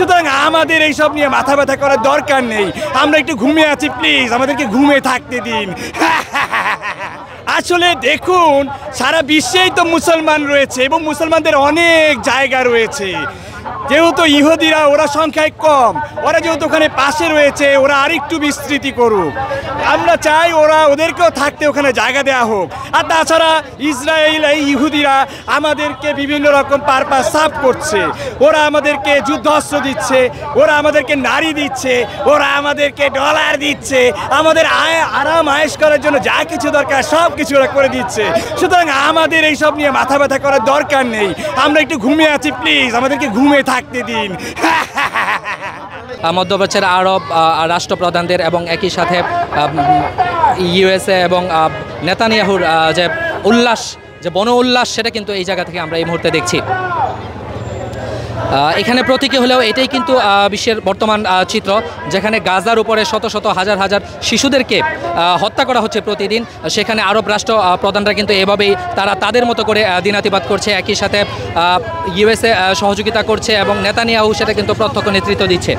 সুতরাং আমাদের এইসব নিয়ে মাথা ব্যথা করার দরকার নেই। আমরা একটু ঘুমিয়ে আছি, প্লিজ আমাদেরকে ঘুমিয়ে থাকতে দিন। আসলে দেখুন, সারা বিশ্বেই তো মুসলমান রয়েছে এবং মুসলমানদের অনেক জায়গা রয়েছে। যেহেতু ইহুদিরা ওরা সংখ্যায় কম, ওরা যেহেতু ওখানে পাশে রয়েছে, ওরা আরেকটু বিস্তৃতি করুক। আমরা চাই ওদেরকেও থাকতে ওখানে জায়গা দেওয়া হোক। আর তাছাড়া ইসরায়েল এই ইহুদিরা আমাদেরকে বিভিন্ন রকম পারপাস সাফ করছে। ওরা আমাদেরকে যুদ্ধাস্ত্র দিচ্ছে, ওরা আমাদেরকে নারী দিচ্ছে, ওরা আমাদেরকে ডলার দিচ্ছে, আমাদের আরাম আয়েশ করার জন্য যা কিছু দরকার সব কিছু ওরা করে দিচ্ছে। সুতরাং আমাদের এইসব নিয়ে মাথা ব্যথা করার দরকার নেই। আমরা একটু ঘুমিয়ে আছি, প্লিজ আমাদেরকে ঘুমিয়ে থাকতে দিন। মধ্যপ্রাচ্যের আরব রাষ্ট্রপ্রধানদের এবং একই সাথে ইউএসএ এবং নেতানিয়াহুর যে উল্লাস, যে বন উল্লাস, সেটা কিন্তু এই জায়গা থেকে আমরা এই মুহূর্তে দেখছি। এখানে প্রতীকী হলেও এটাই কিন্তু বিশ্বের বর্তমান চিত্র, যেখানে গাজার উপরে শত শত হাজার হাজার শিশুদেরকে হত্যা করা হচ্ছে প্রতিদিন। সেখানে আরব রাষ্ট্র প্রধানরা কিন্তু এভাবেই তারা তাদের মতো করে দিনাতিপাত করছে। একই সাথে ইউএসএ সহযোগিতা করছে এবং নেতানিয়াহু সেটা কিন্তু প্রত্যক্ষ নেতৃত্ব দিচ্ছে।